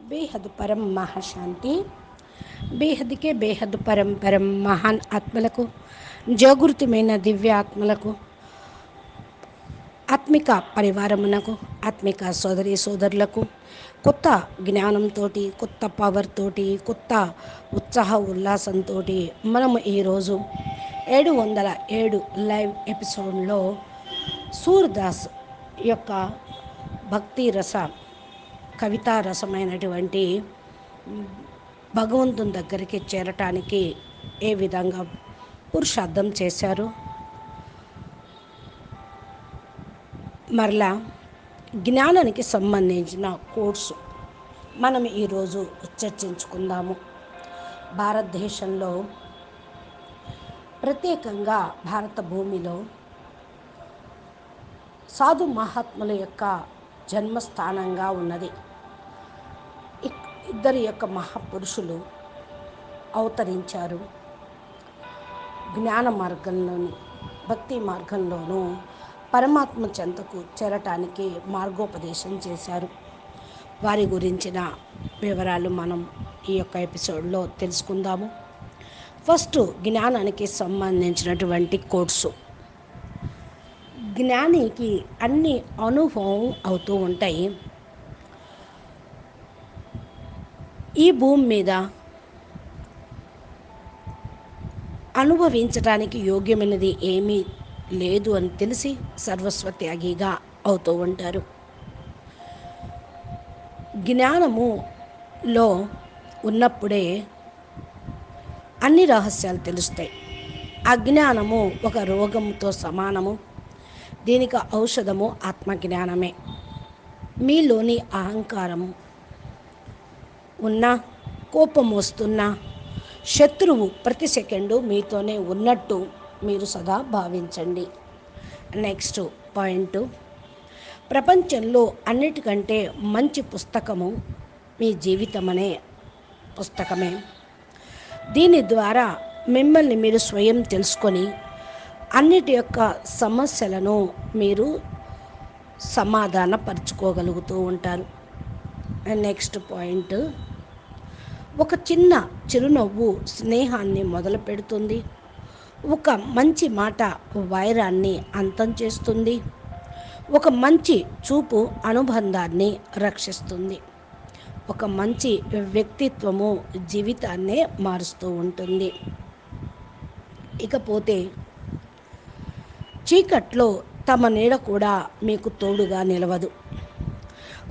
బేహద్ పరం మహాశాంతి. బేహద్కే బేహద్ పరం పరం మహాన్ ఆత్మలకు, జాగృతమైన దివ్య ఆత్మలకు, ఆత్మిక పరివారమునకు, ఆత్మిక సోదరి సోదరులకు కొత్త జ్ఞానంతో, కొత్త పవర్ తోటి, కొత్త ఉత్సాహ ఉల్లాసంతో మనము ఈరోజు 707 లైవ్ ఎపిసోడ్లో సూర్దాస్ యొక్క భక్తి రస కవితా రసమైనటువంటి భగవంతుని దగ్గరికి చేరటానికి ఏ విధంగా పురుషార్థం చేశారు, మరలా జ్ఞానానికి సంబంధించిన కోర్సు మనం ఈరోజు చర్చించుకుందాము. భారతదేశంలో, ప్రత్యేకంగా భారత భూమిలో సాధు మహాత్ముల యొక్క జన్మస్థానంగా ఉన్నది. ఇద్దరి యొక్క మహాపురుషులు అవతరించారు. జ్ఞాన మార్గంలోను, భక్తి మార్గంలోనూ పరమాత్మ చెంతకు చేరటానికి మార్గోపదేశం చేశారు. వారి గురించిన వివరాలు మనం ఈ యొక్క ఎపిసోడ్లో తెలుసుకుందాము. ఫస్ట్, జ్ఞానానికి సంబంధించినటువంటి కోర్సు. జ్ఞానికి అన్ని అనుభవం అవుతూ ఉంటాయి. ఈ భూమి మీద అనుభవించడానికి యోగ్యమైనది ఏమీ లేదు అని తెలిసి సర్వస్వత్యాగిగా అవుతూ ఉంటారు. జ్ఞానములో ఉన్నప్పుడే అన్ని రహస్యాలు తెలుస్తాయి. అజ్ఞానము ఒక రోగముతో సమానము. దీనికి ఔషధము ఆత్మజ్ఞానమే. మీలోని అహంకారం ఉన్నా, కోపం వస్తున్నా, శత్రువు ప్రతి సెకండు మీతోనే ఉన్నట్టు మీరు సదా భావించండి. నెక్స్ట్ పాయింట్, ప్రపంచంలో అన్నిటికంటే మంచి పుస్తకము మీ జీవితం అనే పుస్తకమే. దీని ద్వారా మిమ్మల్ని మీరు స్వయం తెలుసుకొని అన్నిటి యొక్క సమస్యలను మీరు సమాధానపరుచుకోగలుగుతూ ఉంటారు. నెక్స్ట్ పాయింట్, ఒక చిన్న చిరునవ్వు స్నేహాన్ని మొదలు పెడుతుంది. ఒక మంచి మాట వైరాన్ని అంతం చేస్తుంది. ఒక మంచి చూపు అనుబంధాన్ని రక్షిస్తుంది. ఒక మంచి వ్యక్తిత్వము జీవితాన్నే మారుస్తూ ఉంటుంది. ఇకపోతే, చీకట్లో తమ నీడ కూడా మీకు తోడుగా నిలవదు.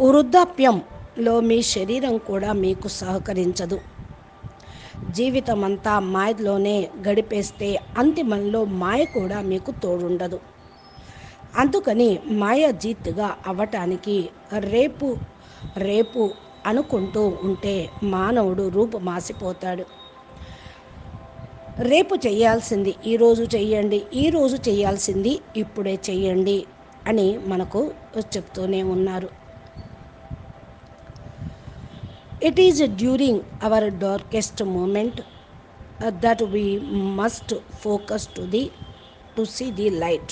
వృద్ధాప్యంలో మీ శరీరం కూడా మీకు సహకరించదు. జీవితమంతా మాయలోనే గడిపేస్తే అంతిమంలో మాయ కూడా మీకు తోడుండదు. అందుకని మాయాజీత్తుగా అవ్వటానికి రేపు రేపు అనుకుంటూ ఉంటే మానవుడు రూపుమాసిపోతాడు. రేపు చేయాల్సింది ఈరోజు చెయ్యండి, ఈరోజు చేయాల్సింది ఇప్పుడే చెయ్యండి అని మనకు చెప్తూనే ఉన్నారు. It is during our darkest moment that we must focus to see the light.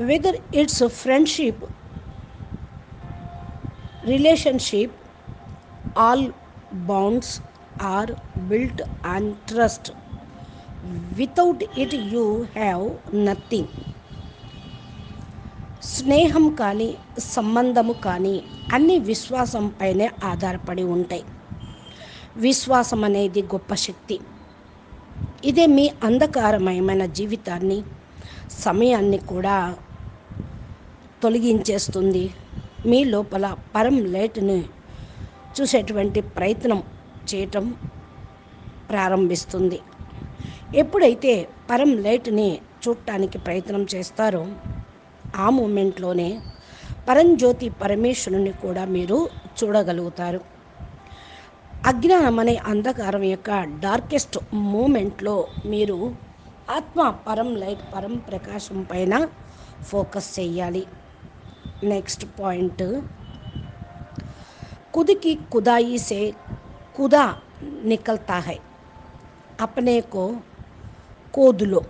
Whether it's a friendship, relationship, all bonds are built on trust. Without it you have nothing. స్నేహం కానీ, సంబంధము కానీ అన్ని విశ్వాసంపైనే ఆధారపడి ఉంటాయి. విశ్వాసం అనేది గొప్ప శక్తి. ఇదే మీ అంధకారమయమైన జీవితాన్ని, సమయాన్ని కూడా తొలగించేస్తుంది. మీ లోపల పరం లైట్ని చూసేటువంటి ప్రయత్నం చేయటం ప్రారంభిస్తుంది. ఎప్పుడైతే పరం లైట్ని చూడటానికి ప్రయత్నం చేస్తారో ఆ మూమెంట్లోనే పరంజ్యోతి పరమేశ్వరుని కూడా మీరు చూడగలుగుతారు. అజ్ఞానం అనే అంధకారం యొక్క డార్కెస్ట్ మూమెంట్లో మీరు ఆత్మ పరం లైట్, పరం ప్రకాశం పైన ఫోకస్ చేయాలి. నెక్స్ట్ పాయింట్, కుదికి కుదాయి సే కుదా నికల్తా హై అప్నే కో కోదులో.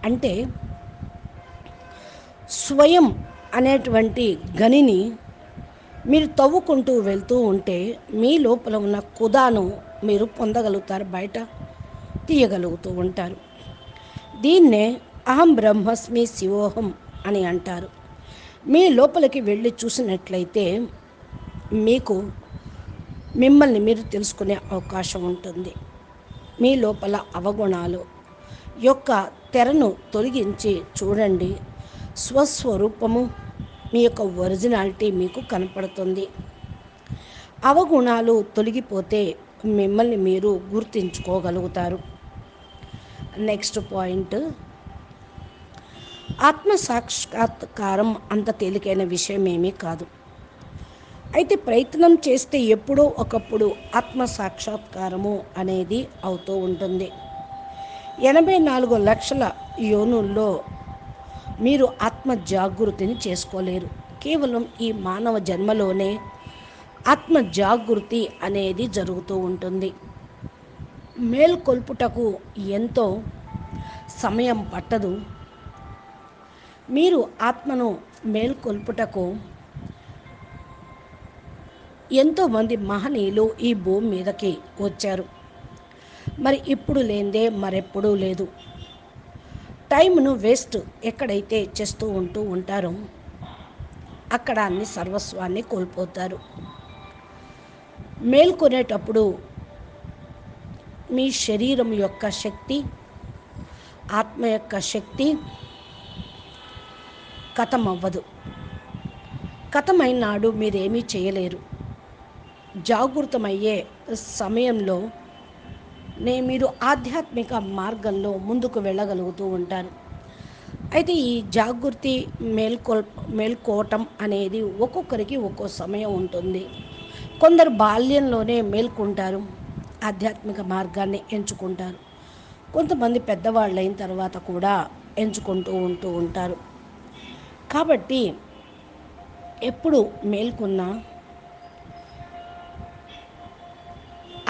అంటే స్వయం అనేటువంటి గనిని మీరు తవ్వుకుంటూ వెళ్తూ ఉంటే మీ లోపల ఉన్న కుదాను మీరు పొందగలుగుతారు, బయట తీయగలుగుతూ ఉంటారు. దీన్నే అహం బ్రహ్మస్మి శివోహం అని అంటారు. మీ లోపలికి వెళ్ళి చూసినట్లయితే మీకు మిమ్మల్ని మీరు తెలుసుకునే అవకాశం ఉంటుంది. మీ లోపల అవగుణాలు యొక్క తెరను తొలగించి చూడండి. స్వస్వరూపము మీ యొక్క ఒరిజినాలిటీ మీకు కనపడుతుంది. అవగుణాలు తొలగిపోతే మిమ్మల్ని మీరు గుర్తించుకోగలుగుతారు. నెక్స్ట్ పాయింట్, ఆత్మ సాక్షాత్కారం అంత తేలికైన విషయం ఏమీ కాదు. అయితే ప్రయత్నం చేస్తే ఎప్పుడో ఒకప్పుడు ఆత్మ సాక్షాత్కారము అనేది అవుతూ ఉంటుంది. 84 లక్షల యోనుల్లో మీరు ఆత్మ జాగృతిని చేసుకోలేరు. కేవలం ఈ మానవ జన్మలోనే ఆత్మ జాగృతి అనేది జరుగుతూ ఉంటుంది. మేల్కొల్పుటకు ఎంతో సమయం పట్టదు. మీరు ఆత్మను మేల్కొల్పుటకు ఎంతోమంది మహనీయులు ఈ భూమి మీదకి వచ్చారు. మరి ఇప్పుడు లేనిదే మరెప్పుడూ లేదు. టైంను వేస్ట్ ఎక్కడైతే చేస్తూ ఉంటారో అక్కడ అన్ని సర్వస్వాన్ని కోల్పోతారు. మేల్కొనేటప్పుడు మీ శరీరం యొక్క శక్తి, ఆత్మ యొక్క శక్తి కథమవ్వదు. కథమైనాడు మీరేమీ చేయలేరు. జాగృతమయ్యే సమయంలో మీరు ఆధ్యాత్మిక మార్గంలో ముందుకు వెళ్ళగలుగుతూ ఉంటారు. అయితే ఈ జాగృతి మేల్కోవటం అనేది ఒక్కొక్కరికి ఒక్కో సమయం ఉంటుంది. కొందరు బాల్యంలోనే మేల్కొంటారు, ఆధ్యాత్మిక మార్గాన్ని ఎంచుకుంటారు. కొంతమంది పెద్దవాళ్ళు అయిన తర్వాత కూడా ఎంచుకుంటూ ఉంటారు. కాబట్టి ఎప్పుడు మేల్కొన్నా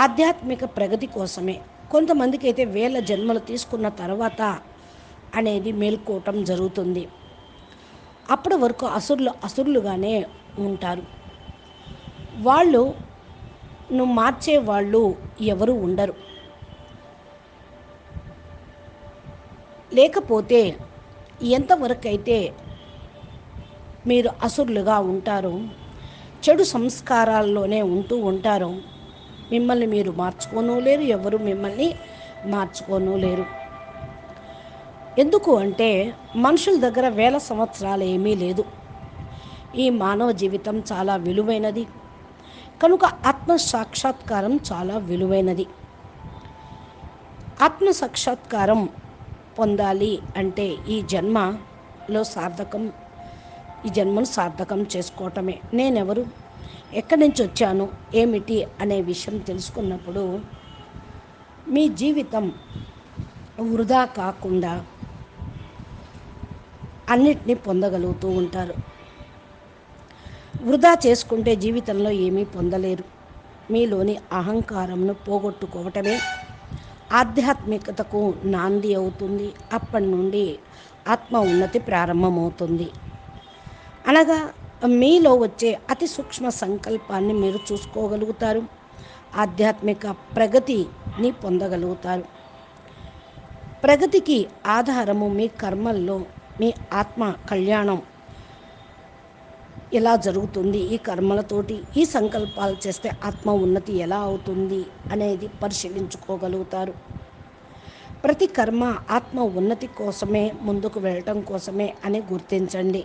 ఆధ్యాత్మిక ప్రగతి కోసమే. కొంతమందికి అయితే వేల జన్మలు తీసుకున్న తర్వాత అనేది మేల్కోవటం జరుగుతుంది. అప్పటి వరకు అసురులుగానే ఉంటారు. వాళ్ళను మార్చే వాళ్ళు ఎవరు ఉండరు. లేకపోతే ఎంతవరకైతే మీరు అసురులుగా ఉంటారో, చెడు సంస్కారాల్లోనే ఉంటారో, మిమ్మల్ని మీరు మార్చుకోనూ లేరు, ఎవరు మిమ్మల్ని మార్చుకోనూ లేరు. ఎందుకు అంటే మనుషుల దగ్గర వేల సంవత్సరాలు ఏమీ లేదు. ఈ మానవ జీవితం చాలా విలువైనది కనుక ఆత్మ సాక్షాత్కారం చాలా విలువైనది. ఆత్మ సాక్షాత్కారం పొందాలి అంటే ఈ జన్మను సార్థకం చేసుకోవటమే. నేనెవరు, ఎక్కడి నుంచి వచ్చాను, ఏమిటి అనే విషయం తెలుసుకున్నప్పుడు మీ జీవితం వృధా కాకుండా అన్నిటినీ పొందగలుగుతూ ఉంటారు. వృధా చేసుకుంటే జీవితంలో ఏమీ పొందలేరు. మీలోని అహంకారంను పోగొట్టుకోవటమే ఆధ్యాత్మికతకు నాంది అవుతుంది. అప్పటి నుండి ఆత్మ ఉన్నతి ప్రారంభమవుతుంది. అనగా మీలో వచ్చే అతి సూక్ష్మ సంకల్పాన్ని మీరు చూసుకోగలుగుతారు. ఆధ్యాత్మిక ప్రగతిని పొందగలుగుతారు. ప్రగతికి ఆధారము మీ కర్మల్లో మీ ఆత్మ కళ్యాణం ఎలా జరుగుతుంది, ఈ కర్మలతోటి ఈ సంకల్పాలు చేస్తే ఆత్మ ఉన్నతి ఎలా అవుతుంది అనేది పరిశీలించుకోగలుగుతారు. ప్రతి కర్మ ఆత్మ ఉన్నతి కోసమే, ముందుకు వెళ్ళటం కోసమే అని గుర్తించండి.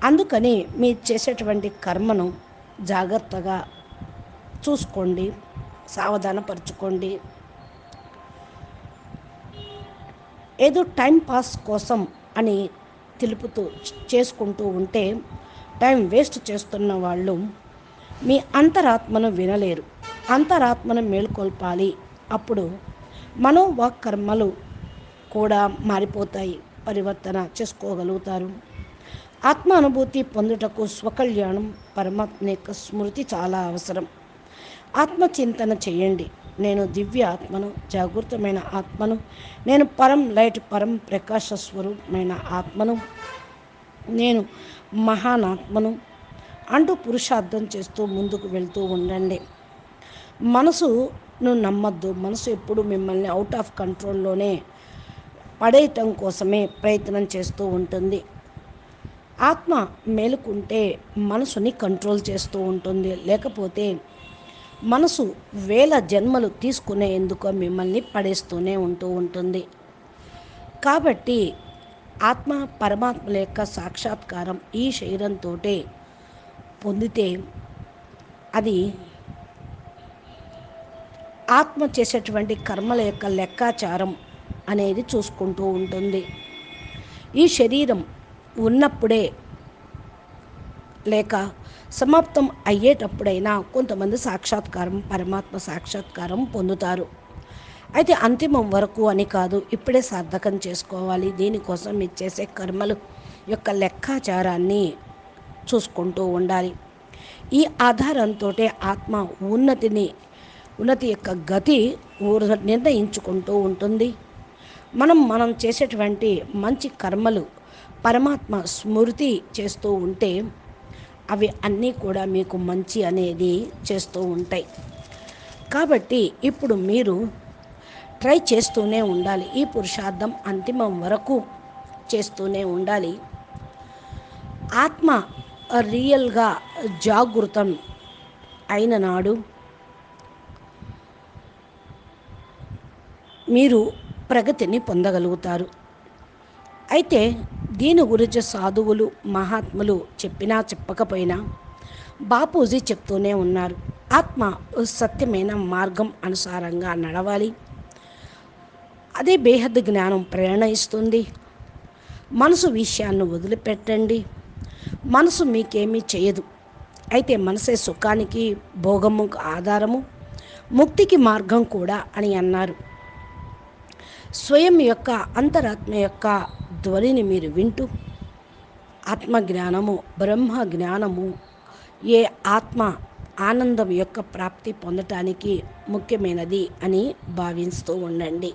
అందుకని మీరు చేసేటువంటి కర్మను జాగ్రత్తగా చూసుకోండి, సావధానపరచుకోండి. ఏదో టైం పాస్ కోసం అని చేసుకుంటూ ఉంటే టైం వేస్ట్ చేస్తున్న వాళ్ళు మీ అంతరాత్మను వినలేరు. అంతరాత్మను మేల్కొల్పాలి. అప్పుడు మనోవాక్కర్మలు కూడా మారిపోతాయి, పరివర్తన చేసుకోగలుగుతారు. ఆత్మ అనుభూతి పొందుటకు స్వకళ్యాణం, పరమాత్మ యొక్క స్మృతి చాలా అవసరం. ఆత్మచింతన చేయండి. నేను దివ్య ఆత్మను, జాగృతమైన ఆత్మను, నేను పరం లైట్, పరం ప్రకాశ స్వరూపమైన ఆత్మను, నేను మహానాత్మను, అంటూ పురుషార్థం చేస్తూ ముందుకు వెళ్తూ ఉండండి. మనసును నమ్మద్దు. మనసు ఎప్పుడు మిమ్మల్ని అవుట్ ఆఫ్ కంట్రోల్లోనే పడేయటం కోసమే ప్రయత్నం చేస్తూ ఉంటుంది. ఆత్మ మేలుకుంటే మనసుని కంట్రోల్ చేస్తూ ఉంటుంది. లేకపోతే మనసు వేల జన్మలు తీసుకునేందుకు మిమ్మల్ని పడేస్తూనే ఉంటుంది. కాబట్టి ఆత్మ పరమాత్మల యొక్క సాక్షాత్కారం ఈ శరీరంతో పొందితే అది ఆత్మ చేసేటువంటి కర్మల యొక్క లెక్కాచారం అనేది చూసుకుంటూ ఉంటుంది. ఈ శరీరం ఉన్నప్పుడే లేక సమాప్తం అయ్యేటప్పుడైనా కొంతమంది పరమాత్మ సాక్షాత్కారం పొందుతారు. అయితే అంతిమం వరకు అని కాదు, ఇప్పుడే సార్థకం చేసుకోవాలి. దీనికోసం మీరు చేసే కర్మలు యొక్క లెక్కాచారాన్ని చూసుకుంటూ ఉండాలి. ఈ ఆధారంతో ఆత్మ ఉన్నతి యొక్క గతి నిర్ణయించుకుంటూ ఉంటుంది. మనం చేసేటువంటి మంచి కర్మలు పరమాత్మ స్మృతి చేస్తూ ఉంటే అవి అన్నీ కూడా మీకు మంచి అనేది చేస్తూ ఉంటాయి. కాబట్టి ఇప్పుడు మీరు ట్రై చేస్తూనే ఉండాలి. ఈ పురుషార్థం అంతిమం వరకు చేస్తూనే ఉండాలి. ఆత్మ రియల్గా జాగృతం అయిన నాడు మీరు ప్రగతిని పొందగలుగుతారు. అయితే దీని గురించి సాధువులు మహాత్ములు చెప్పినా చెప్పకపోయినా బాపూజీ చెప్తూనే ఉన్నారు. ఆత్మ సత్యమైన మార్గం అనుసారంగా నడవాలి. అదే బేహద్ జ్ఞానం ప్రేరణ ఇస్తుంది. మనసు విషయాన్ని వదిలిపెట్టండి. మనసు మీకేమీ చేయదు. అయితే మనసే సుఖానికి భోగముకు ఆధారము, ముక్తికి మార్గం కూడా అని అన్నారు. స్వయం యొక్క అంతరాత్మ యొక్క ధ్వనిని మీరు వింటూ ఆత్మజ్ఞానము బ్రహ్మ జ్ఞానము ఏ ఆత్మ ఆనందం యొక్క ప్రాప్తి పొందటానికి ముఖ్యమైనది అని భావిస్తూ ఉండండి.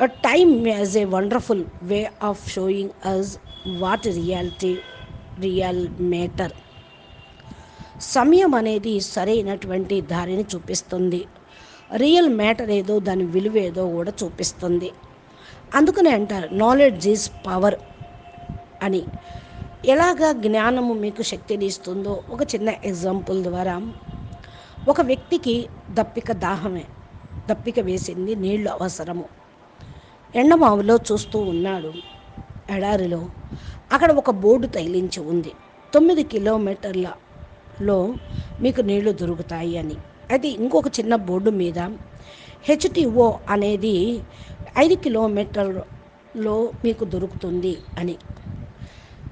A time has a wonderful way of showing us what real matter. సమయం అనేది సరైనటువంటి దారిని చూపిస్తుంది. రియల్ మ్యాటర్ ఏదో దాని విలువ ఏదో కూడా చూపిస్తుంది. అందుకనే అంటారు నాలెడ్జ్ ఈజ్ పవర్ అని. ఎలాగా జ్ఞానము మీకు శక్తిని ఇస్తుందో ఒక చిన్న ఎగ్జాంపుల్ ద్వారా, ఒక వ్యక్తికి దప్పిక వేసింది, నీళ్లు అవసరము. ఎండమావులో చూస్తూ ఉన్నాడు. ఎడారిలో అక్కడ ఒక బోర్డు తగిలించి ఉంది, 9 కిలోమీటర్లలో మీకు నీళ్లు దొరుకుతాయి అని. అయితే ఇంకొక చిన్న బోర్డు మీద హెచ్టిఓ అనేది 5 కిలోమీటర్లో మీకు దొరుకుతుంది అని.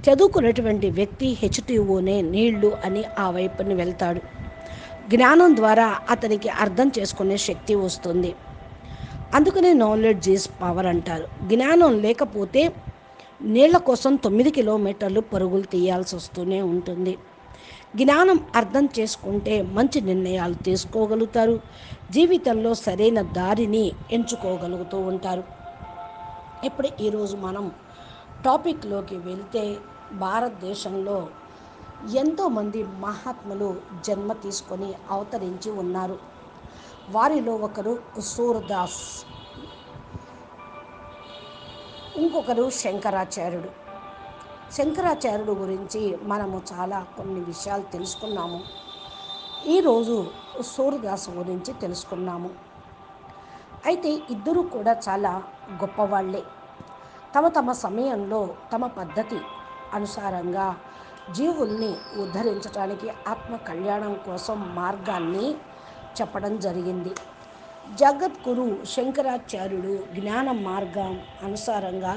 చదువుకున్నటువంటి వ్యక్తి హెచ్టిఓనే నీళ్లు అని ఆ వైపుని వెళ్తాడు. జ్ఞానం ద్వారా అతనికి అర్థం చేసుకునే శక్తి వస్తుంది. అందుకనే నాలెడ్జ్ ఈజ్ పవర్ అంటారు. జ్ఞానం లేకపోతే నీళ్ల కోసం 9 కిలోమీటర్లు పరుగులు తీయాల్సి వస్తూనే ఉంటుంది. జ్ఞానం అర్థం చేసుకుంటే మంచి నిర్ణయాలు తీసుకోగలుగుతారు. జీవితంలో సరైన దారిని ఎంచుకోగలుగుతూ ఉంటారు. ఇప్పుడు ఈరోజు మనం టాపిక్లోకి వెళ్తే, భారతదేశంలో ఎంతోమంది మహాత్ములు జన్మ తీసుకొని అవతరించి ఉన్నారు. వారిలో ఒకరు సూరదాస్, ఇంకొకరు శంకరాచార్యుడు గురించి మనము కొన్ని విషయాలు తెలుసుకున్నాము. ఈరోజు సూరదాస్ గురించి తెలుసుకున్నాము. అయితే ఇద్దరు కూడా చాలా గొప్పవాళ్ళే. తమ సమయంలో తమ పద్ధతి అనుసారంగా జీవుల్ని ఉద్ధరించడానికి ఆత్మ కళ్యాణం కోసం మార్గాన్ని చెప్పడం జరిగింది. జగద్గురు శంకరాచార్యుడు జ్ఞాన మార్గం అనుసారంగా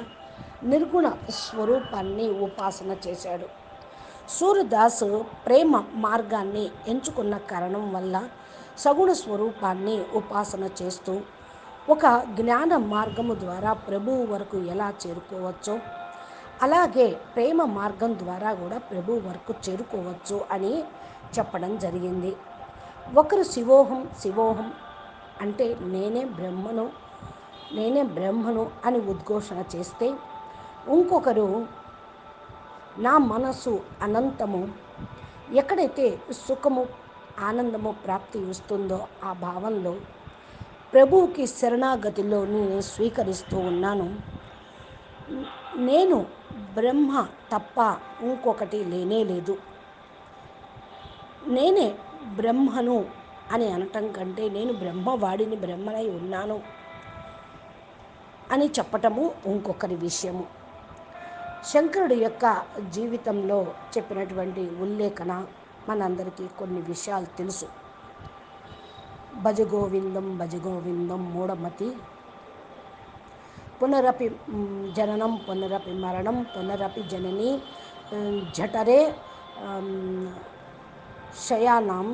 నిర్గుణ స్వరూపాన్ని ఉపాసన చేశాడు. సూరదాసు ప్రేమ మార్గాన్ని ఎంచుకున్న కారణం వల్ల సగుణ స్వరూపాన్ని ఉపాసన చేస్తూ ఒక జ్ఞాన మార్గము ద్వారా ప్రభువు వరకు ఎలా చేరుకోవచ్చో, అలాగే ప్రేమ మార్గం ద్వారా కూడా ప్రభువు వరకు చేరుకోవచ్చు అని చెప్పడం జరిగింది. ఒకరు శివోహం అంటే నేనే బ్రహ్మను అని ఉద్ఘోషణ చేస్తే, ఇంకొకరు నా మనసు అనంతము, ఎక్కడైతే సుఖము ఆనందము ప్రాప్తి వస్తుందో ఆ భావంలో ప్రభువుకి శరణాగతిలో నేను స్వీకరిస్తూ ఉన్నాను. నేను బ్రహ్మ తప్ప ఇంకొకటి లేనే లేదు, నేనే బ్రహ్మను అని అనటం కంటే నేను బ్రహ్మవాడిని, బ్రహ్మనై ఉన్నాను అని చెప్పటము ఇంకొకరి విషయము. శంకరుడి యొక్క జీవితంలో చెప్పినటువంటి ఉల్లేఖన మనందరికీ కొన్ని విషయాలు తెలుసు. భజగోవిందం భజగోవిందం మూఢమతి, పునరపి జననం పునరపి మరణం పునరపి జనని జఠరే శయానాం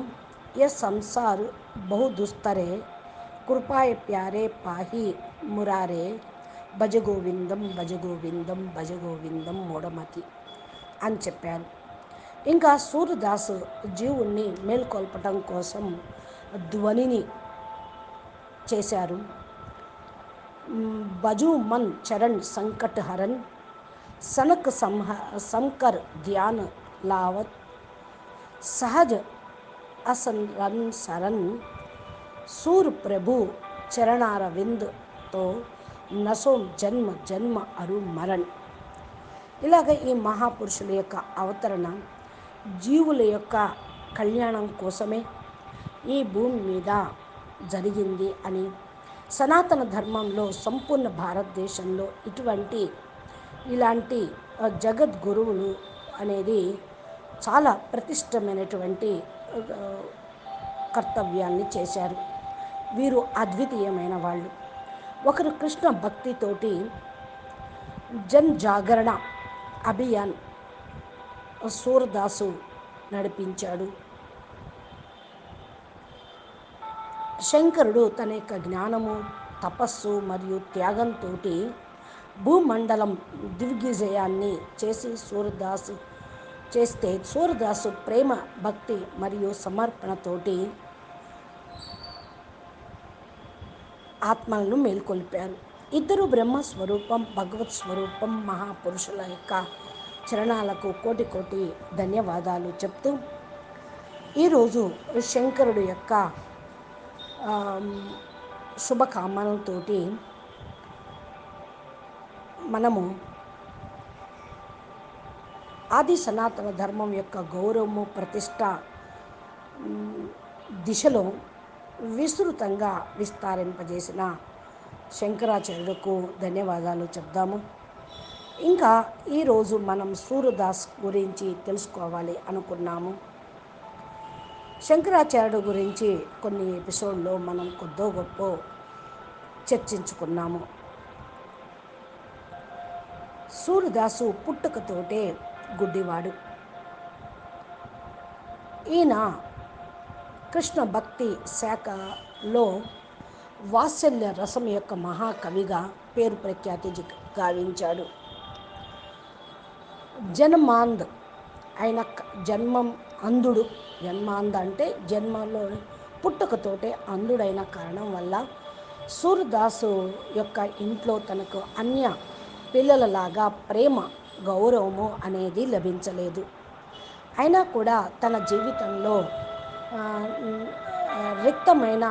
ఏ సంసార్ బహు దుస్తరే కృపాయ ప్యారే పాహి మురారే భజగోవిందం భజగోవిందం భజగోవిందం మూఢమతి అని చెప్పారు. ఇంకా సూర్యదాసు జీవుణ్ణి మేల్కొల్పటం కోసం ధ్వనిని చేశారు. భజు మన్ చరణ్ సంకట్ హరన్ సనక్ సంకర్ ధ్యాన్ లావత్ సహజ్ అసరన్ సరన్ సూర్ ప్రభు చరణారవింద్తో నసో జన్మ జన్మ అరు మరణ్. ఇలాగ ఈ మహాపురుషుల యొక్క అవతరణ జీవుల యొక్క కళ్యాణం కోసమే ఈ భూమి మీద జరిగింది అని, సనాతన ధర్మంలో సంపూర్ణ భారతదేశంలో ఇలాంటి జగద్గురువులు అనేది చాలా ప్రతిష్టమైనటువంటి కర్తవ్యాన్ని చేశారు. వీరు అద్వితీయమైన వాళ్ళు. ఒకరు కృష్ణ భక్తితోటి జన్ జాగరణ అభియాన్ సూరదాసు నడిపించాడు. శంకరుడు తన యొక్క జ్ఞానము, తపస్సు మరియు త్యాగంతో భూమండలం దిగ్విజయాన్ని సూరదాసు ప్రేమ, భక్తి మరియు సమర్పణతోటి ఆత్మలను మేల్కొల్పారు. ఇద్దరు బ్రహ్మస్వరూపం, భగవత్ స్వరూపం మహాపురుషుల యొక్క చరణాలకు కోటి కోటి ధన్యవాదాలు చెప్తూ ఈరోజు శంకరుడు యొక్క శుభకామనలతోటి మనము ఆది సనాతన ధర్మం యొక్క గౌరవము, ప్రతిష్ట దిశలో విస్తృతంగా విస్తరింపజేసిన శంకరాచార్యులకు ధన్యవాదాలు చెప్దాము. ఇంకా ఈరోజు మనం సూర్యదాస్ గురించి తెలుసుకోవాలి అనుకున్నాము. శంకరాచార్యుడు గురించి కొన్ని ఎపిసోడ్లో మనం కొద్దో గొప్ప చర్చించుకున్నాము. సూర్యదాసు పుట్టుకతోటే గుడ్డివాడు. ఈయన కృష్ణ భక్తి శాఖలో వాత్సల్య రసం యొక్క మహాకవిగా పేరు ప్రఖ్యాతి గావించాడు. జన్మాంధ్, ఆయన జన్మం అంధుడు. జన్మాంధ అంటే జన్మలో పుట్టుకతోటే అంధుడైన కారణం వల్ల సూర్యదాసు యొక్క ఇంట్లో తనకు అన్య పిల్లలలాగా ప్రేమ, గౌరవము అనేది లభించలేదు. అయినా కూడా తన జీవితంలో రిక్తమైన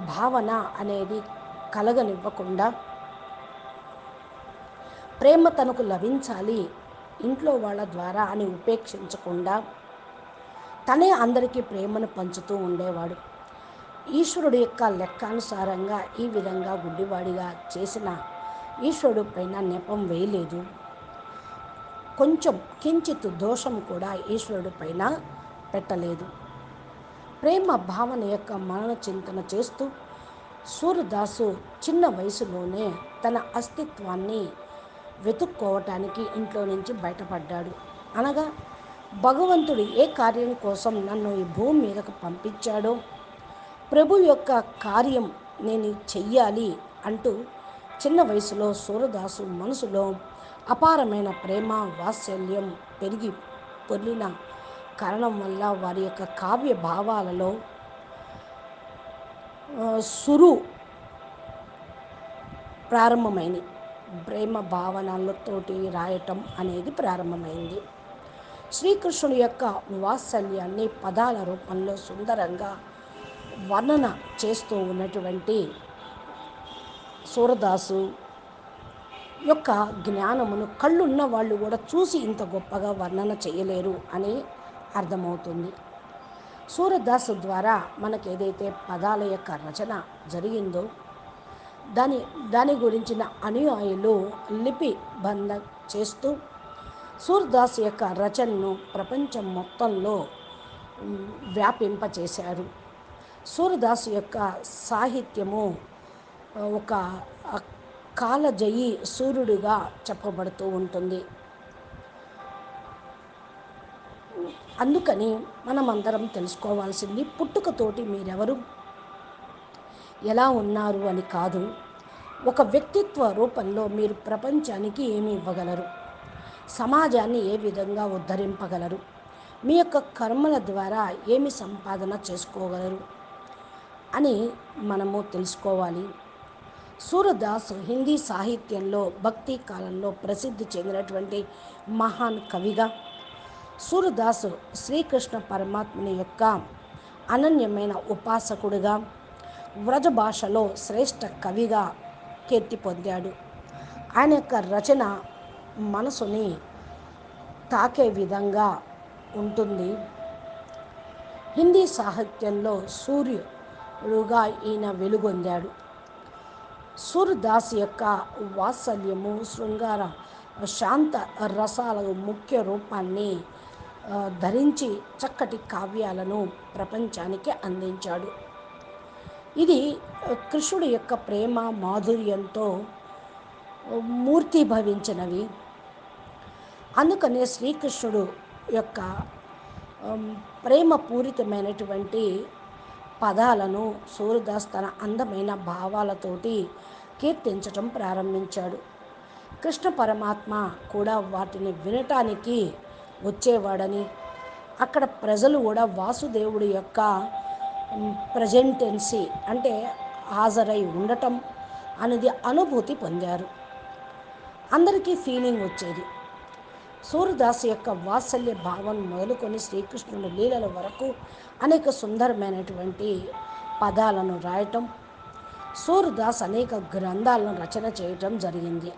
భావన అనేది కలగనివ్వకుండా, ప్రేమ తనకు లభించాలి ఇంట్లో వాళ్ళ ద్వారా అని ఉపేక్షించకుండా తనే అందరికీ ప్రేమను పంచుతూ ఉండేవాడు. ఈశ్వరుడు యొక్క లెక్కానుసారంగా ఈ విధంగా గుడ్డివాడిగా చేసిన ఈశ్వరుడు పైన నెపం వేయలేదు. కొంచెం కించిత్ దోషం కూడా ఈశ్వరుడి పైన పెట్టలేదు. ప్రేమ భావన యొక్క మరణ చింతన చేస్తూ సూర్యదాసు చిన్న వయసులోనే తన అస్తిత్వాన్ని వెతుక్కోవటానికి ఇంట్లో నుంచి బయటపడ్డాడు. అనగా భగవంతుడు ఏ కార్యం కోసం నన్ను ఈ భూమి మీదకు పంపించాడో, ప్రభు యొక్క కార్యం నేను చెయ్యాలి అంటూ చిన్న వయసులో సూర్యదాసు మనసులో అపారమైన ప్రేమ, వాత్సల్యం పెరిగి పొర్లిన కారణం వల్ల వారి యొక్క కావ్య భావాలలో సురు ప్రారంభమైంది. ప్రేమ భావనలతోటి రాయటం అనేది ప్రారంభమైంది. శ్రీకృష్ణుడి యొక్క వాత్సల్యాన్ని పదాల రూపంలో సుందరంగా వర్ణన చేస్తూ ఉన్నటువంటి సూరదాసు యొక్క జ్ఞానమును కళ్ళున్న వాళ్ళు కూడా చూసి ఇంత గొప్పగా వర్ణన చేయలేరు అని అర్థమవుతుంది. సూరదాసు ద్వారా మనకు ఏదైతే పదాల యొక్క రచన జరిగిందో దాని గురించిన అనుయాయులు లిపిబంధ చేస్తూ సూరదాసు యొక్క రచనను ప్రపంచం మొత్తంలో వ్యాపింపచేశారు. సూరదాసు యొక్క సాహిత్యము ఒక కాలజయీ సూర్యుడిగా చెప్పబడుతూ ఉంటుంది. అందుకని మనమందరం తెలుసుకోవాల్సింది పుట్టుకతోటి మీరెవరు, ఎలా ఉన్నారు అని కాదు, ఒక వ్యక్తిత్వ రూపంలో మీరు ప్రపంచానికి ఏమి ఇవ్వగలరు, సమాజాన్ని ఏ విధంగా ఉద్ధరింపగలరు, మీ యొక్క కర్మల ద్వారా ఏమి సంపాదన చేసుకోగలరు అని మనము తెలుసుకోవాలి. సూరదాస్ హిందీ సాహిత్యంలో భక్తి కాలంలో ప్రసిద్ధి చెందినటువంటి మహాన్ కవిగా, సూరదాసు శ్రీకృష్ణ పరమాత్మని యొక్క అనన్యమైన ఉపాసకుడిగా, వ్రజ భాషలో శ్రేష్ఠ కవిగా కీర్తి పొందాడు. ఆయన యొక్క రచన మనసుని తాకే విధంగా ఉంటుంది. హిందీ సాహిత్యంలో సూర్యుడుగా ఈయన వెలుగొందాడు. సూరదాస్ యొక్క వాత్సల్యము, శృంగార, శాంత రసాల ముఖ్య రూపాన్ని ధరించి చక్కటి కావ్యాలను ప్రపంచానికి అందించాడు. ఇది కృష్ణుడి యొక్క ప్రేమ మాధుర్యంతో మూర్తిభవించినవి. అందుకనే శ్రీకృష్ణుడు యొక్క ప్రేమపూరితమైనటువంటి పదాలను సూరదాస్ తన అందమైన భావాలతోటి కీర్తించటం ప్రారంభించాడు. కృష్ణ పరమాత్మ కూడా వాటిని వినటానికి వచ్చేవాడని, అక్కడ ప్రజలు కూడా వాసుదేవుడి యొక్క ప్రజెంటెన్సీ అంటే హాజరై ఉండటం అనేది అనుభూతి పొందారు. అందరికీ ఫీలింగ్ వచ్చేది. సూరదాస్ యొక్క వాత్సల్య భావం మొదలుకొని శ్రీకృష్ణుని లీలల వరకు అనేక సుందరమైనటువంటి పదాలను రాయటం, సూరదాస్ అనేక గ్రంథాలను రచన చేయటం జరిగింది.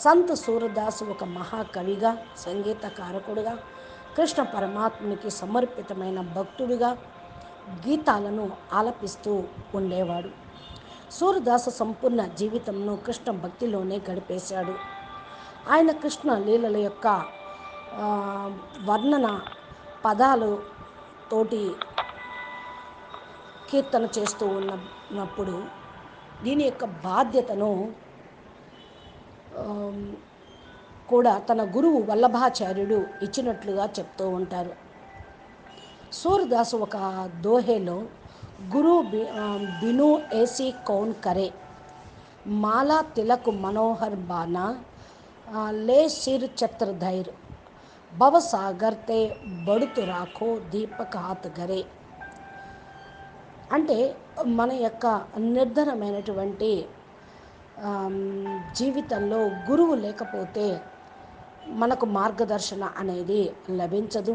సంత్ సూరదాస్ ఒక మహాకవిగా, సంగీతకారకుడుగా, కృష్ణ పరమాత్మునికి సమర్పితమైన భక్తుడిగా గీతాలను ఆలపిస్తూ ఉండేవాడు. సూరదాసు సంపూర్ణ జీవితంను కృష్ణ భక్తిలోనే గడిపేశాడు. ఆయన కృష్ణ లీలల యొక్క వర్ణన పదాలు తోటి కీర్తన చేస్తూ ఉన్నప్పుడు దీని యొక్క బాధ్యతను కూడా తన గురువు వల్లభాచార్యుడు ఇచ్చినట్లుగా చెప్తూ ఉంటారు. సూరదాసు ఒక దోహేలో గురు బిను ఏసీ కౌన్ కరే, మాలా తిలక్ మనోహర్ బానా, లే సిర్ ఛత్రధైర్, భవసాగర్ తే బడుతు రాఖో దీపక్ హాత్ గరే. అంటే మన యొక్క నిర్ధనమైనటువంటి జీవితంలో గురువు లేకపోతే మనకు మార్గదర్శన అనేది లభించదు.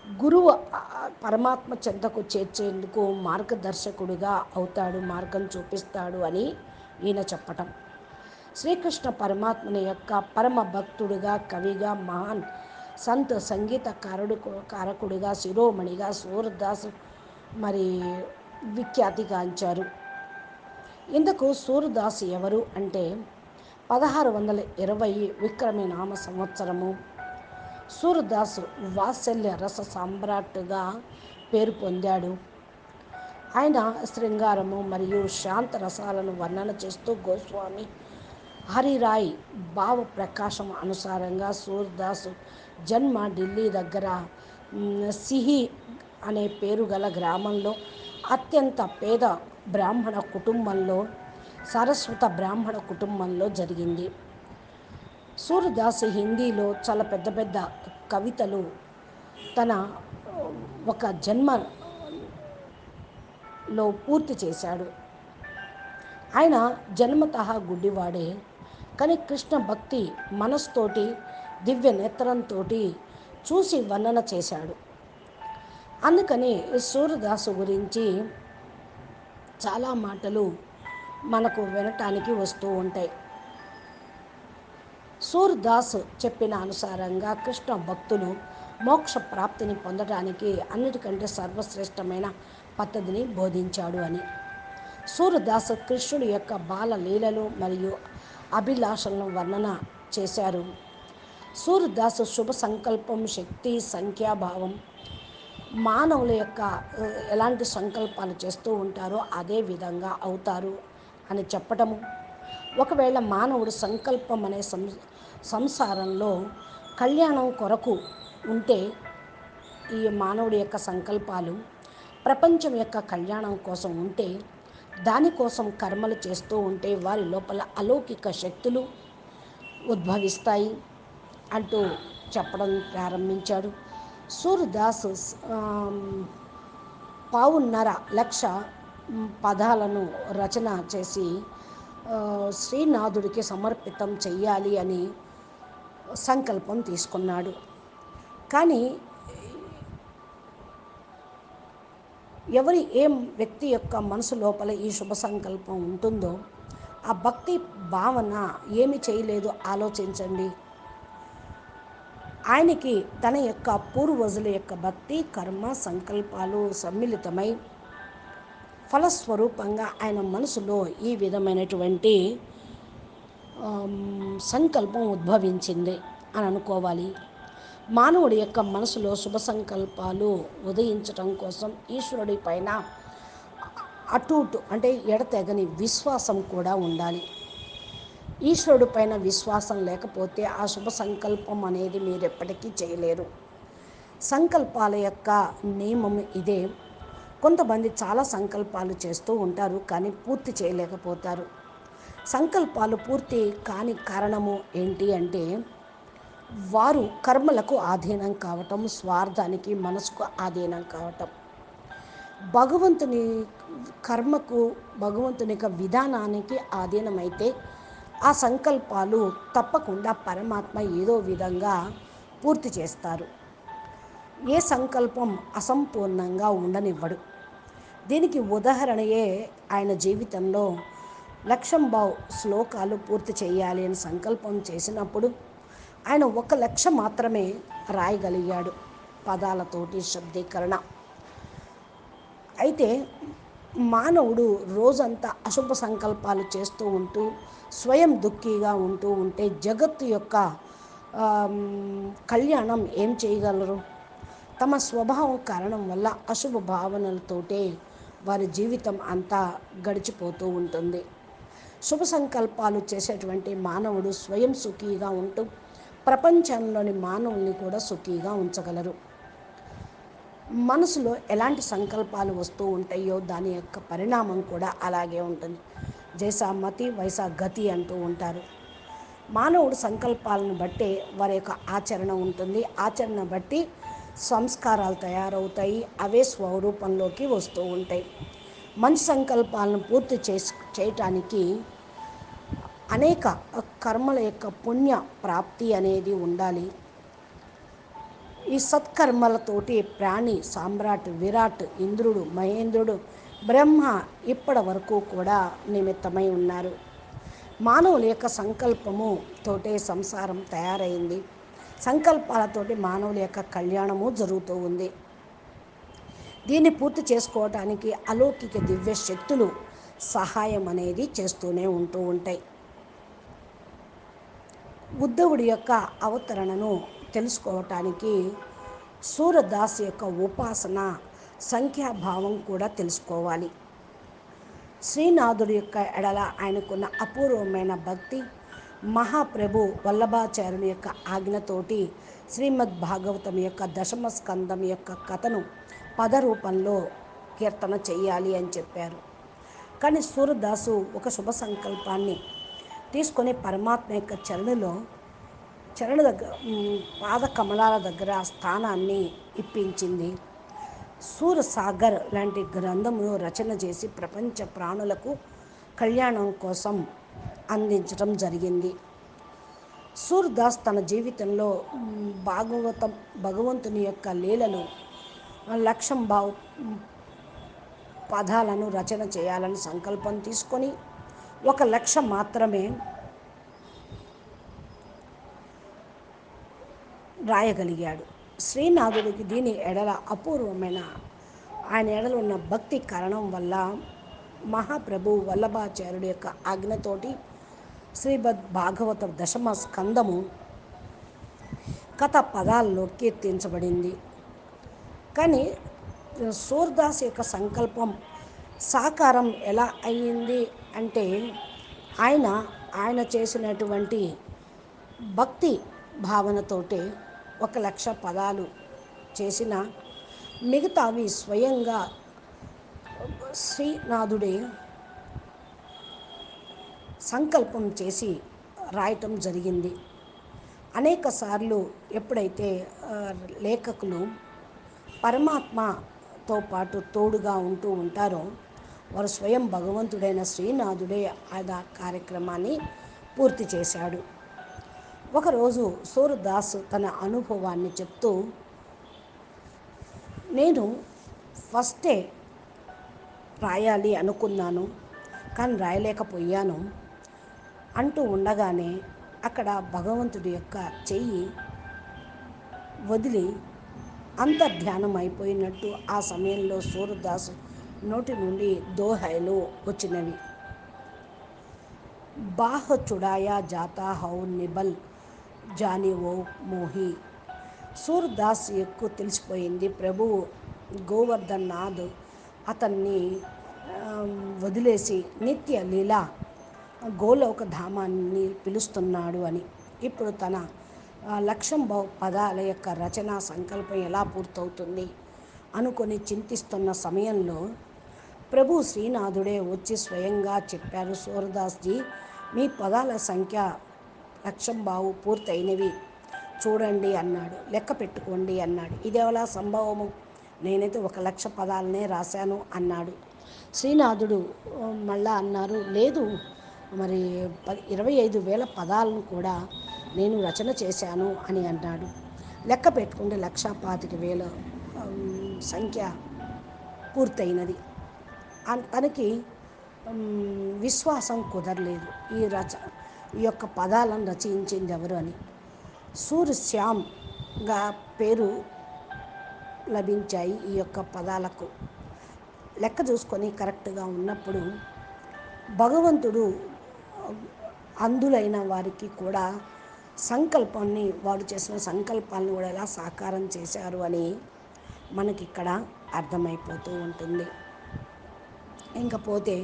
గురువు పరమాత్మ చెంతకు చేర్చేందుకు మార్గదర్శకుడిగా అవుతాడు, మార్గం చూపిస్తాడు అని ఈయన చెప్పటం. శ్రీకృష్ణ పరమాత్మని యొక్క పరమ భక్తుడిగా, కవిగా, మహాన్ సంత్ కారకుడిగా, శిరోమణిగా సూరదాస్ మరి విఖ్యాతిగాంచారు. ఇందుకు సూరదాస్ ఎవరు అంటే 1620 విక్రమి నామ సంవత్సరము సూరదాసు వాత్సల్య రస సామ్రాట్టుగా పేరు పొందాడు. ఆయన శృంగారము మరియు శాంత రసాలను వర్ణన చేస్తూ గోస్వామి హరిరాయ్ భావ ప్రకాశం అనుసారంగా సూరదాసు జన్మ ఢిల్లీ దగ్గర సిహి అనే పేరు గల గ్రామంలో అత్యంత పేద బ్రాహ్మణ కుటుంబంలో, సారస్వత బ్రాహ్మణ కుటుంబంలో జరిగింది. సూరదాస్ హిందీలో చాలా పెద్ద పెద్ద కవితలు తన ఒక జన్మలో పూర్తి చేశాడు. ఆయన జన్మతః గుడ్డివాడే, కానీ కృష్ణ భక్తి మనస్తోటి దివ్య నేత్రంతో చూసి వర్ణన చేశాడు. అందుకని సూర్యదాసు గురించి చాలా మాటలు మనకు వినటానికి వస్తూ ఉంటాయి. సూర్దాస్ చెప్పిన అనుసారంగా కృష్ణ భక్తులు మోక్ష ప్రాప్తిని పొందడానికి అన్నిటికంటే సర్వశ్రేష్టమైన పద్ధతిని బోధించాడు అని. సూర్యదాస్ కృష్ణుడి యొక్క బాల లీలలు మరియు అభిలాషలను వర్ణన చేశారు. సూర్యదాస్ శుభ సంకల్పం, శక్తి, సంఖ్యాభావం, మానవుల యొక్క ఎలాంటి సంకల్పాలు చేస్తూ ఉంటారో అదే విధంగా అవుతారు అని చెప్పటము. ఒకవేళ మానవుడు సంకల్పం అనే సంసారంలో కళ్యాణం కొరకు ఉంటే, ఈ మానవుడి యొక్క సంకల్పాలు ప్రపంచం యొక్క కళ్యాణం కోసం ఉంటే, దానికోసం కర్మలు చేస్తూ ఉంటే వారి లోపల అలౌకిక శక్తులు ఉద్భవిస్తాయి అంటూ చెప్పడం ప్రారంభించాడు. సూర్యదాస్ 1,5,00,000 పదాలను రచన చేసి శ్రీనాథుడికి సమర్పితం చెయ్యాలి అని సంకల్పం తీసుకున్నాడు. కానీ ఏ వ్యక్తి యొక్క మనసు లోపల ఈ శుభ సంకల్పం ఉంటుందో ఆ భక్తి భావన ఏమి చేయలేదు ఆలోచించండి. ఆయనకి తన యొక్క పూర్వజుల యొక్క భక్తి, కర్మ, సంకల్పాలు సమ్మిళితమై ఫలస్వరూపంగా ఆయన మనసులో ఈ విధమైనటువంటి సంకల్పం ఉద్భవించింది అని అనుకోవాలి. మానవుడి యొక్క మనసులో శుభ సంకల్పాలు ఉదయించటం కోసం ఈశ్వరుడి పైన అటూటు అంటే ఎడతెగని విశ్వాసం కూడా ఉండాలి. ఈశ్వరుడి పైన విశ్వాసం లేకపోతే ఆ శుభ సంకల్పం అనేది మీరు ఎప్పటికీ చేయలేరు. సంకల్పాల యొక్క నియమం ఇదే. కొంతమంది చాలా సంకల్పాలు చేస్తూ ఉంటారు, కానీ పూర్తి చేయలేకపోతారు. సంకల్పాలు పూర్తి కాని కారణము ఏంటి అంటే, వారు కర్మలకు ఆధీనం కావటం, స్వార్థానికి, మనసుకు ఆధీనం కావటం. భగవంతుని కర్మకు, భగవంతుని యొక్క విధానానికి ఆధీనమైతే ఆ సంకల్పాలు తప్పకుండా పరమాత్మ ఏదో విధంగా పూర్తి చేస్తారు. ఏ సంకల్పం అసంపూర్ణంగా ఉండనివ్వడు. దీనికి ఉదాహరణయే ఆయన జీవితంలో లక్షంబావ్ శ్లోకాలు పూర్తి చేయాలి అని సంకల్పం చేసినప్పుడు ఆయన 1,00,000 మాత్రమే రాయగలిగాడు పదాలతోటి, శబ్దీకరణ. అయితే మానవుడు రోజంతా అశుభ సంకల్పాలు చేస్తూ ఉంటూ స్వయం దుఃఖీగా ఉంటూ ఉంటే జగత్తు యొక్క కళ్యాణం ఏం చేయగలరు? తమ స్వభావం కారణం వల్ల అశుభ భావనలతోటే వారి జీవితం అంతా గడిచిపోతూ ఉంటుంది. శుభ సంకల్పాలు చేసేటువంటి మానవుడు స్వయం సుఖీగా ఉంటూ ప్రపంచంలోని మానవుల్ని కూడా సుఖీగా ఉంచగలరు. మనసులో ఎలాంటి సంకల్పాలు వస్తూ ఉంటాయో దాని యొక్క పరిణామం కూడా అలాగే ఉంటుంది. జైసా మతి వైసా గతి అంటూ ఉంటారు. మానవుడు సంకల్పాలను బట్టే వారి యొక్క ఆచరణ ఉంటుంది. ఆచరణ బట్టి సంస్కారాలు తయారవుతాయి. అవే స్వరూపంలోకి వస్తూ ఉంటాయి. మంచి సంకల్పాలను పూర్తి చేయటానికి అనేక కర్మల యొక్క పుణ్య ప్రాప్తి అనేది ఉండాలి. ఈ సత్కర్మలతోటి ప్రాణి సామ్రాట్, విరాట్, ఇంద్రుడు, మహేంద్రుడు, బ్రహ్మ ఇప్పటి వరకు కూడా నిమిత్తమై ఉన్నారు. మానవుల యొక్క సంకల్పము తోటే సంసారం తయారైంది. సంకల్పాలతోటి మానవుల యొక్క కళ్యాణము జరుగుతూ ఉంది. దీన్ని పూర్తి చేసుకోవటానికి అలౌకిక దివ్య శక్తులు సహాయం అనేది చేస్తూనే ఉంటూ ఉంటాయి. ఉద్ధవుడి యొక్క అవతరణను తెలుసుకోవటానికి సూర్యదాస్ యొక్క ఉపాసన సంఖ్యాభావం కూడా తెలుసుకోవాలి. శ్రీనాథుడి యొక్క ఎడల ఆయనకున్న అపూర్వమైన భక్తి, మహాప్రభు వల్లభాచార్యుని యొక్క ఆజ్ఞతోటి శ్రీమద్ భాగవతం యొక్క దశమ స్కందం యొక్క కథను పద రూపంలో కీర్తన చెయ్యాలి అని చెప్పారు. కానీ సూర్యదాసు ఒక శుభ సంకల్పాన్ని తీసుకొని పరమాత్మ యొక్క చరణ దగ్గర, పాద కమలాల దగ్గర స్థానాన్ని ఇప్పించింది. సూరసాగర్ లాంటి గ్రంథమును రచన చేసి ప్రపంచ ప్రాణులకు కళ్యాణం కోసం అందించడం జరిగింది. సూర్దాస్ తన జీవితంలో భగవంతుని యొక్క లీలలు లక్ష్యం పదాలను రచన చేయాలని సంకల్పం తీసుకొని ఒక లక్ష్యం మాత్రమే రాయగలిగాడు. శ్రీనాథుడికి దీని ఎడల అపూర్వమైన ఆయన ఎడల ఉన్న భక్తి కారణం వల్ల మహాప్రభు వల్లభాచార్యుడి యొక్క ఆజ్ఞతోటి శ్రీమద్ భాగవత దశమ స్కందము కథ పదాల్లో కీర్తించబడింది. కానీ సూర్దాస్ యొక్క సంకల్పం సాకారం ఎలా అయ్యింది అంటే ఆయన చేసినటువంటి భక్తి భావనతోటే 1,00,000 పదాలు చేసిన మిగతావి స్వయంగా శ్రీనాథుడే సంకల్పం చేసి రాయటం జరిగింది. అనేక సార్లు ఎప్పుడైతే లేఖకులు పరమాత్మతో పాటు తోడుగా ఉంటూ ఉంటారో వారు స్వయం భగవంతుడైన శ్రీనాథుడే ఆ కార్యక్రమాన్ని పూర్తి చేశాడు. ఒకరోజు సూర్దాస్ తన అనుభవాన్ని చెప్తూ, నేను ఫస్టే రాయాలి అనుకున్నాను కానీ రాయలేకపోయాను అంటూ ఉండగానే అక్కడ భగవంతుడి యొక్క చెయ్యి వదిలి అంతర్ధ్యానం అయిపోయినట్టు ఆ సమయంలో సూర్దాస్ నోటి నుండి దోహాయిలు వచ్చినవి. బాహ చుడాయా జాతా హౌ నిబల్ జాని ఓ మోహి. సూర్దాస్ ఎక్కువ తెలిసిపోయింది ప్రభువు గోవర్ధన్ నాథ్ అతన్ని వదిలేసి నిత్య లీలా గోలోక ధామాన్ని పిలుస్తున్నాడు అని. ఇప్పుడు తన లక్ష్యం పదాల యొక్క రచన సంకల్పం ఎలా పూర్తవుతుంది అనుకొని చింతిస్తున్న సమయంలో ప్రభు శ్రీనాథుడే వచ్చి స్వయంగా చెప్పారు, సూర్దాస్జీ మీ పదాల సంఖ్య లక్ష్యం పూర్తయినవి చూడండి అన్నాడు. లెక్క పెట్టుకోండి అన్నాడు. ఇదేలా సంభవము, నేనైతే 1,00,000 పదాలనే రాశాను అన్నాడు. శ్రీనాథుడు మళ్ళా అన్నారు, లేదు మరి 25,000 పదాలను కూడా నేను రచన చేశాను అని అన్నాడు. లెక్క పెట్టుకుంటే 1,25,000 సంఖ్య పూర్తయినది. తనకి విశ్వాసం కుదరలేదు ఈ యొక్క పదాలను రచించింది ఎవరు అని. సూర్యశ్యామ్గా పేరు లభించాయి ఈ యొక్క పదాలకు. లెక్క చూసుకొని కరెక్ట్గా ఉన్నప్పుడు భగవంతుడు అంధులైన వారికి కూడా సంకల్పాన్ని వాడు చేసిన సంకల్పాలను కూడా ఎలా సాకారం చేశారు అని మనకిక్కడ అర్థమైపోతూ ఉంటుంది. ఇంకపోతే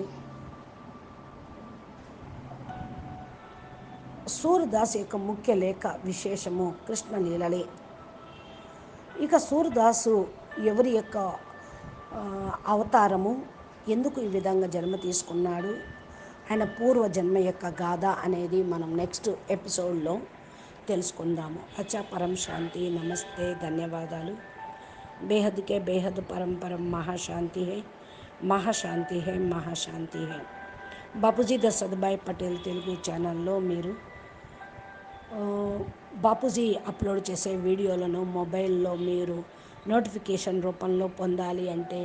సూర్దాస్ యొక్క ముఖ్య లేఖ విశేషము కృష్ణలీలలే. ఇక సూర్దాసు ఎవరి యొక్క అవతారము, ఎందుకు ఈ విధంగా జన్మ తీసుకున్నాడు, ఆయన పూర్వజన్మ యొక్క గాథ అనేది మనం నెక్స్ట్ ఎపిసోడ్లో తెలుసుకుందాము. అచ్చా, పరం శాంతి, నమస్తే, ధన్యవాదాలు. బేహద్కే బేహద్ పరం మహాశాంతి హై, మహాశాంతి హై, మహాశాంతి హై. బాపూజీ దశరథభాయ్ పటేల్ తెలుగు ఛానల్లో మీరు బాపూజీ అప్లోడ్ చేసే వీడియోలను మొబైల్లో మీరు నోటిఫికేషన్ రూపంలో పొందాలి అంటే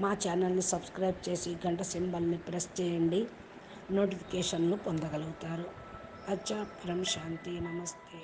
మా ఛానల్ని సబ్స్క్రైబ్ చేసి గంట సింబల్ని ప్రెస్ చేయండి, నోటిఫికేషన్లు పొందగలుగుతారు. అచ్చా, పరం శాంతి, నమస్తే.